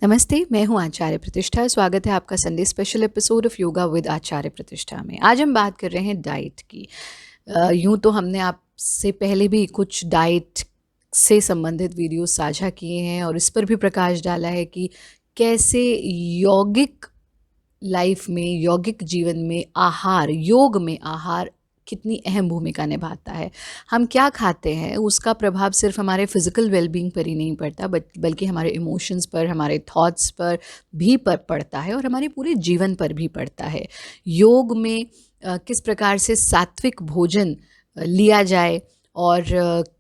नमस्ते, मैं हूँ आचार्य प्रतिष्ठा। स्वागत है आपका Sunday special episode of yoga with Acharya Pratishtha में। आज हम बात कर रहे हैं डाइट की। यूँ तो हमने आपसे पहले भी कुछ डाइट से संबंधित वीडियो साझा किए हैं और इस पर भी प्रकाश डाला है कि कैसे यौगिक लाइफ में, यौगिक जीवन में आहार, योग में आहार कितनी अहम भूमिका निभाता है। हम क्या खाते हैं उसका प्रभाव सिर्फ हमारे फिज़िकल वेलबींग पर ही नहीं पड़ता बल्कि हमारे इमोशंस पर, हमारे थॉट्स पर भी पड़ता है और हमारे पूरे जीवन पर भी पड़ता है। योग में किस प्रकार से सात्विक भोजन लिया जाए और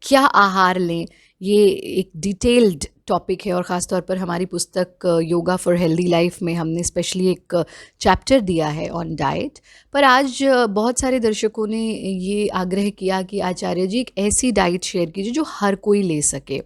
क्या आहार लें, ये एक डिटेल्ड टॉपिक है और ख़ास तौर पर हमारी पुस्तक योगा फॉर हेल्दी लाइफ में हमने स्पेशली एक चैप्टर दिया है ऑन डाइट। पर आज बहुत सारे दर्शकों ने ये आग्रह किया कि आचार्य जी एक ऐसी डाइट शेयर कीजिए जो हर कोई ले सके,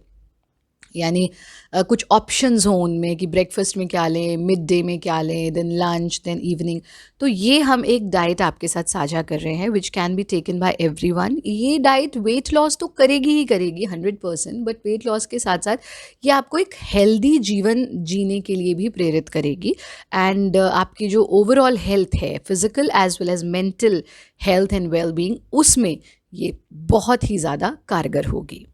यानी कुछ ऑप्शंस हों उनमें कि ब्रेकफास्ट में क्या लें, मिड डे में क्या लें, देन लंच, देन इवनिंग। तो ये हम एक डाइट आपके साथ साझा कर रहे हैं which can be taken by everyone. ये डाइट वेट लॉस तो करेगी ही करेगी 100%, बट वेट लॉस के साथ साथ ये आपको एक हेल्दी जीवन जीने के लिए भी प्रेरित करेगी एंड आपकी जो ओवरऑल हेल्थ है, physical as well as mental health and wellbeing, उसमें ये बहुत ही ज़्यादा कारगर होगी।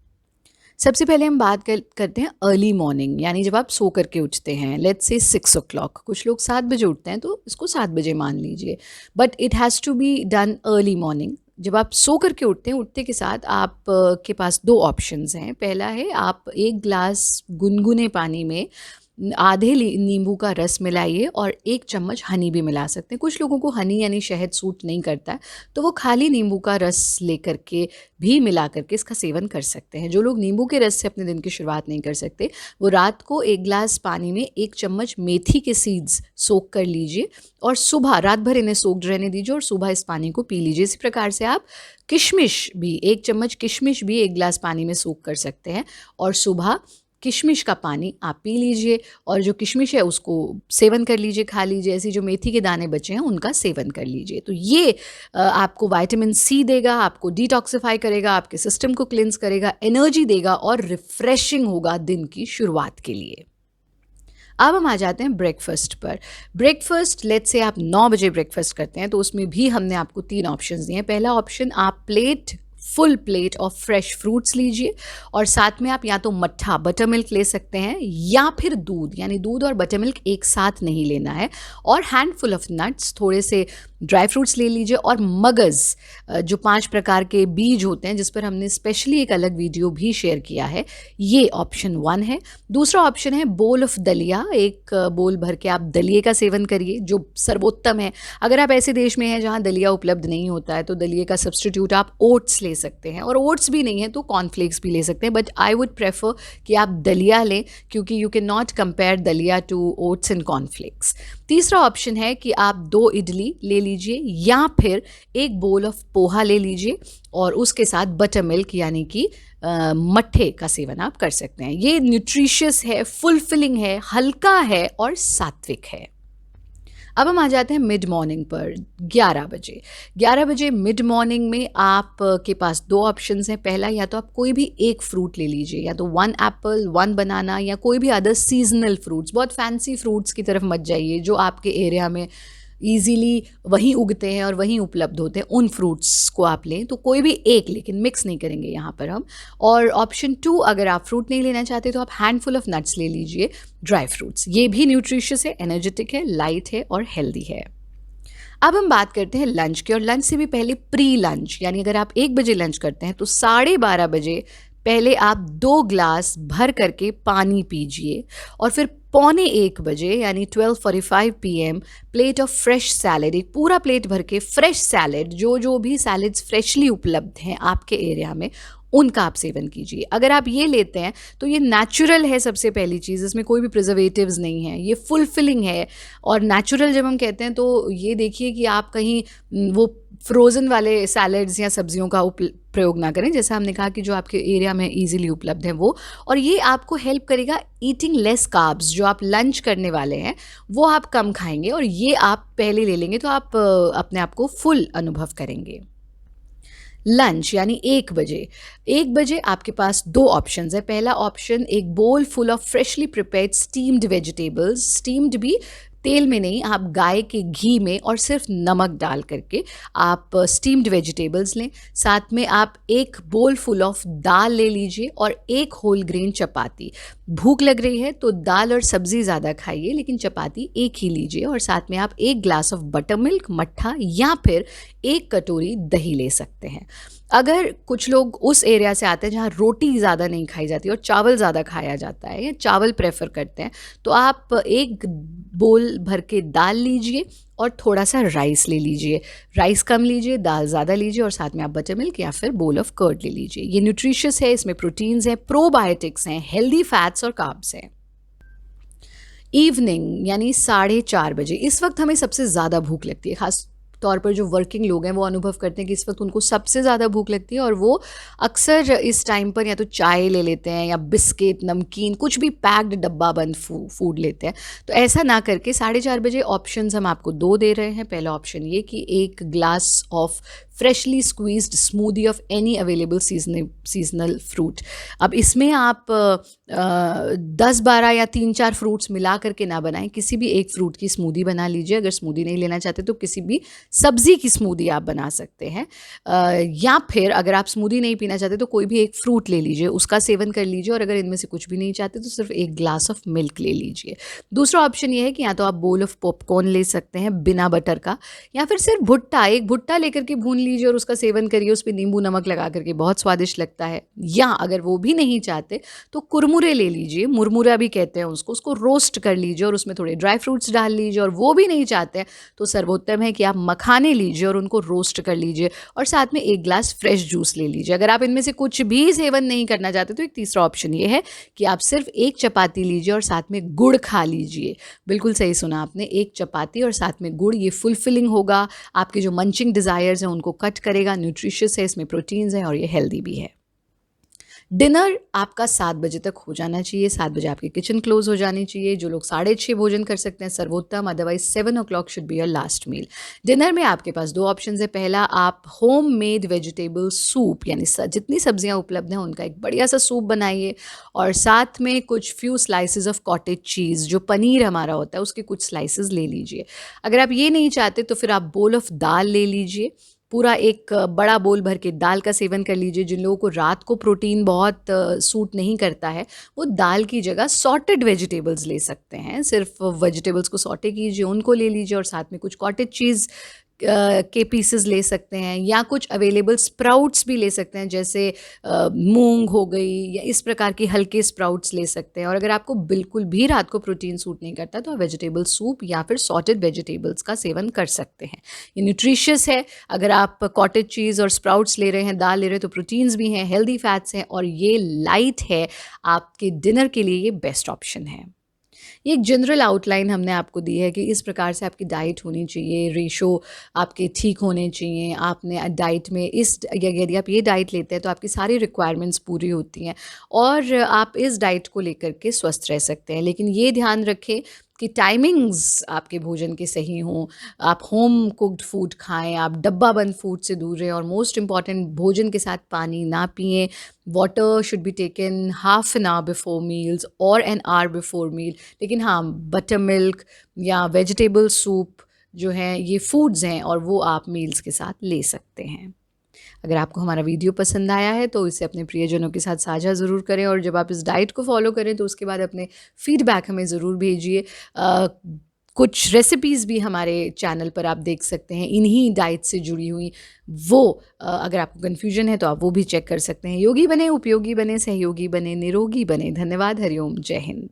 सबसे पहले हम बात करते हैं अर्ली मॉर्निंग, यानी जब आप सो करके उठते हैं। लेट्स से 6 o'clock, कुछ लोग 7 बजे उठते हैं तो इसको 7 बजे मान लीजिए, but it has to be done early morning. जब आप सो करके उठते हैं, उठते के साथ आप के पास दो ऑप्शंस हैं। पहला है आप 1 गिलास गुनगुने पानी में आधे नींबू का रस मिलाइए और 1 चम्मच हनी भी मिला सकते हैं। कुछ लोगों को हनी यानी शहद सूट नहीं करता है तो वो खाली नींबू का रस लेकर के भी मिला करके इसका सेवन कर सकते हैं। जो लोग नींबू के रस से अपने दिन की शुरुआत नहीं कर सकते, वो रात को 1 गिलास पानी में 1 चम्मच मेथी के सीड्स सोक कर लीजिए और सुबह रात भर इन्हें सोक्ड रहने दीजिए और सुबह इस पानी को पी लीजिए। इसी प्रकार से आप किशमिश भी, 1 चम्मच किशमिश भी 1 गिलास पानी में सोक कर सकते हैं और सुबह किशमिश का पानी आप पी लीजिए और जो किशमिश है उसको सेवन कर लीजिए, खा लीजिए। ऐसी जो मेथी के दाने बचे हैं उनका सेवन कर लीजिए। तो ये आपको विटामिन सी देगा, आपको डिटॉक्सिफाई करेगा, आपके सिस्टम को क्लिंस करेगा, एनर्जी देगा और रिफ्रेशिंग होगा दिन की शुरुआत के लिए। अब हम आ जाते हैं ब्रेकफास्ट पर। ब्रेकफास्ट लेट्स से आप 9 बजे ब्रेकफास्ट करते हैं तो उसमें भी हमने आपको 3 ऑप्शंस दिए हैं। पहला ऑप्शन, आप full plate of fresh fruits लीजिए और साथ में आप या तो मट्ठा बटर मिल्क ले सकते हैं या फिर दूध, यानी दूध और बटर मिल्क एक साथ नहीं लेना है, और हैंडफुल ऑफ नट्स, थोड़े से ड्राई फ्रूट्स ले लीजिए और मगज़, जो 5 प्रकार के बीज होते हैं जिस पर हमने स्पेशली एक अलग वीडियो भी शेयर किया है। ये ऑप्शन 1 है। दूसरा ऑप्शन है बोल ऑफ दलिया। एक बोल भर के आप दलिए का सेवन करिए जो सर्वोत्तम है। अगर आप ऐसे देश में हैं जहाँ दलिया उपलब्ध नहीं होता है तो दलिए का सब्सटीट्यूट आप ओट्स ले सकते हैं, और ओट्स भी नहीं है तो कॉर्नफ्लेक्स भी ले सकते हैं, बट आई वुड प्रेफर कि आप दलिया लें क्योंकि यू कैन नॉट कंपेयर दलिया टू ओट्स एंड कॉर्नफ्लेक्स। तीसरा ऑप्शन है कि आप 2 इडली ले लीजिए या फिर एक बोल ऑफ पोहा ले लीजिए और उसके साथ बटर मिल्क यानी कि मट्ठे का सेवन आप कर सकते हैं। ये न्यूट्रिशियस है, फुलफिलिंग है, हल्का है और सात्विक है। अब हम आ जाते हैं मिड मॉर्निंग पर। 11 बजे 11 बजे मिड मॉर्निंग में आप के पास 2 ऑप्शंस हैं। पहला, या तो आप कोई भी एक फ्रूट ले लीजिए, या तो 1 एप्पल, 1 बनाना या कोई भी अदर सीजनल फ्रूट्स। बहुत फैंसी फ्रूट्स की तरफ मत जाइए जो आपके एरिया में ईजीली वहीं उगते हैं और वहीं उपलब्ध होते हैं, उन फ्रूट्स को आप लें। तो कोई भी एक, लेकिन मिक्स नहीं करेंगे यहाँ पर हम। और ऑप्शन 2, अगर आप फ्रूट नहीं लेना चाहते तो आप हैंडफुल ऑफ नट्स ले लीजिए, ड्राई फ्रूट्स। ये भी न्यूट्रिशियस है, एनर्जेटिक है, लाइट है और हेल्दी है। अब हम बात करते हैं लंच की, और लंच से भी पहले प्री लंच, यानी अगर आप 1 बजे लंच करते हैं तो 12:30 बजे पहले आप 2 गिलास भर करके पानी पीजिए और फिर 12:45 यानी 12:45 PM plate of fresh salad, एक पूरा प्लेट भर के फ्रेश सैलेड, जो भी सैलेड्स फ्रेशली उपलब्ध हैं आपके एरिया में उनका आप सेवन कीजिए। अगर आप ये लेते हैं तो ये नेचुरल है, सबसे पहली चीज़, इसमें कोई भी प्रिजर्वेटिव्स नहीं है, ये फुलफिलिंग है। और नेचुरल जब हम कहते हैं तो ये देखिए कि आप कहीं वो फ्रोज़न वाले सैलड्स या सब्जियों का प्रयोग ना करें, जैसा हमने कहा कि जो आपके एरिया में ईजिली उपलब्ध है वो। और ये आपको हेल्प करेगा ईटिंग लेस कार्ब्स। जो आप लंच करने वाले हैं वो आप कम खाएंगे और ये आप पहले ले लेंगे तो आप अपने आप को फुल अनुभव करेंगे। लंच यानी 1 बजे। 1 बजे आपके पास दो ऑप्शंस है। पहला ऑप्शन, एक बोल full of freshly prepared steamed vegetables, steamed भी तेल में नहीं, आप गाय के घी में और सिर्फ नमक डाल करके आप स्टीम्ड वेजिटेबल्स लें। साथ में आप एक बोल फुल ऑफ दाल ले लीजिए और एक होल ग्रेन चपाती। भूख लग रही है तो दाल और सब्जी ज़्यादा खाइए, लेकिन चपाती एक ही लीजिए। और साथ में आप एक ग्लास ऑफ बटर मिल्क, मट्ठा या फिर एक कटोरी दही ले सकते हैं। अगर कुछ लोग उस एरिया से आते हैं जहाँ रोटी ज़्यादा नहीं खाई जाती और चावल ज़्यादा खाया जाता है या चावल प्रेफर करते हैं, तो आप एक बोल भर के दाल लीजिए और थोड़ा सा राइस ले लीजिए। राइस कम लीजिए, दाल ज़्यादा लीजिए और साथ में आप बटर मिल्क या फिर बोल ऑफ कर्ड ले लीजिए। ये न्यूट्रिशियस है, इसमें प्रोटीन्स हैं, प्रोबायोटिक्स हैं, हेल्दी फैट्स और कार्ब्स हैं। इवनिंग यानी 4:30 बजे, इस वक्त हमें सबसे ज़्यादा भूख लगती है। खास तौर पर जो वर्किंग लोग हैं वो अनुभव करते हैं कि इस वक्त उनको सबसे ज़्यादा भूख लगती है और वो अक्सर इस टाइम पर या तो चाय ले लेते हैं या बिस्किट, नमकीन, कुछ भी पैक्ड डब्बा बंद फूड लेते हैं। तो ऐसा ना करके 4:30 बजे ऑप्शंस हम आपको दो दे रहे हैं। पहला ऑप्शन ये कि एक glass of freshly squeezed smoothie of any available seasonal fruit. अब इसमें आप 10-12 या 3-4 फ्रूट्स मिला करके ना बनाएं, किसी भी एक फ्रूट की स्मूदी बना लीजिए। अगर स्मूदी नहीं लेना चाहते तो किसी भी सब्जी की स्मूदी आप बना सकते हैं। या फिर अगर आप स्मूदी नहीं पीना चाहते तो कोई भी एक फ्रूट ले लीजिए, उसका सेवन कर लीजिए। और अगर इनमें से कुछ भी नहीं चाहते तो सिर्फ एक ग्लास ऑफ मिल्क ले लीजिए। दूसरा ऑप्शन ये है कि या तो आप बोल ऑफ पॉपकॉर्न ले सकते हैं बिना बटर का, या फिर सिर्फ भुट्टा, एक भुट्टा लेकर के भून लीजिए और उसका सेवन करिए। उस पर नींबू नमक लगा करके बहुत स्वादिष्ट लगता है। या अगर वो भी नहीं चाहते तो कुरमुरे ले लीजिए, मुरमुरा भी कहते हैं उसको रोस्ट कर लीजिए और उसमें थोड़े ड्राई फ्रूट्स डाल लीजिए। और वो भी नहीं चाहते हैं तो सर्वोत्तम है कि आप मखाने लीजिए और उनको रोस्ट कर लीजिए और साथ में एक ग्लास फ्रेश जूस ले लीजिए। अगर आप इनमें से कुछ भी सेवन नहीं करना चाहते तो एक तीसरा ऑप्शन ये है कि आप सिर्फ एक चपाती लीजिए और साथ में गुड़ खा लीजिए। बिल्कुल सही सुना आपने, एक चपाती और साथ में गुड़। ये फुलफिलिंग होगा, आपके जो मंचिंग डिज़ायर्स हैं उनको कट करेगा, न्यूट्रिशियस है, इसमें प्रोटीन्स हैं और ये हेल्दी भी है। डिनर आपका 7 बजे तक हो जाना चाहिए। 7 बजे आपकी किचन क्लोज हो जानी चाहिए। जो लोग 6:30 भोजन कर सकते हैं सर्वोत्तम, otherwise 7 o'clock should be your last meal. Dinner में आपके पास दो ऑप्शन है। पहला, आप होम मेड वेजिटेबल सूप यानी जितनी सब्जियां उपलब्ध हैं उनका एक बढ़िया सा सूप बनाइए और साथ में कुछ फ्यू स्लाइसेस ऑफ कॉटेज चीज़, जो पनीर हमारा होता है, उसके कुछ स्लाइसेस ले लीजिए। अगर आप ये नहीं चाहते तो फिर आप बोल ऑफ दाल ले लीजिए, पूरा एक बड़ा बोल भर के दाल का सेवन कर लीजिए। जिन लोगों को रात को प्रोटीन बहुत सूट नहीं करता है वो दाल की जगह सॉटेड वेजिटेबल्स ले सकते हैं। सिर्फ वेजिटेबल्स को सॉटे कीजिए, उनको ले लीजिए और साथ में कुछ कॉटेज चीज़ के पीसेस ले सकते हैं या कुछ अवेलेबल स्प्राउट्स भी ले सकते हैं, जैसे मूंग हो गई या इस प्रकार की हल्के स्प्राउट्स ले सकते हैं। और अगर आपको बिल्कुल भी रात को प्रोटीन सूट नहीं करता तो आप वेजिटेबल सूप या फिर सॉटेड वेजिटेबल्स का सेवन कर सकते हैं। ये न्यूट्रिशियस है। अगर आप कॉटेज चीज़ और स्प्राउट्स ले रहे हैं, दाल ले रहे हैं, तो प्रोटीन्स भी हैं, हेल्दी फैट्स हैं और ये लाइट है। आपके डिनर के लिए ये बेस्ट ऑप्शन है। ये एक जनरल आउटलाइन हमने आपको दी है कि इस प्रकार से आपकी डाइट होनी चाहिए, रेशो आपके ठीक होने चाहिए। आपने डाइट में यदि आप ये डाइट लेते हैं तो आपकी सारी रिक्वायरमेंट्स पूरी होती हैं और आप इस डाइट को लेकर के स्वस्थ रह सकते हैं। लेकिन ये ध्यान रखें कि टाइमिंग्स आपके भोजन के सही हों, आप होम कुक्ड फूड खाएं, आप डब्बा बंद फूड से दूर रहें और मोस्ट इम्पॉर्टेंट, भोजन के साथ पानी ना पिएं। Water should be taken half an hour before meals और एन आवर बिफोर मील। लेकिन हाँ, बटर मिल्क या वेजिटेबल सूप जो हैं ये फूड्स हैं और वो आप मील्स के साथ ले सकते हैं। अगर आपको हमारा वीडियो पसंद आया है तो इसे अपने प्रियजनों के साथ साझा ज़रूर करें और जब आप इस डाइट को फॉलो करें तो उसके बाद अपने फीडबैक हमें ज़रूर भेजिए। कुछ रेसिपीज़ भी हमारे चैनल पर आप देख सकते हैं इन्हीं डाइट से जुड़ी हुई। वो अगर आपको कन्फ्यूजन है तो आप वो भी चेक कर सकते हैं। योगी बने, उपयोगी बने, सहयोगी बने, निरोगी बने। धन्यवाद। हरिओम। जय हिंद।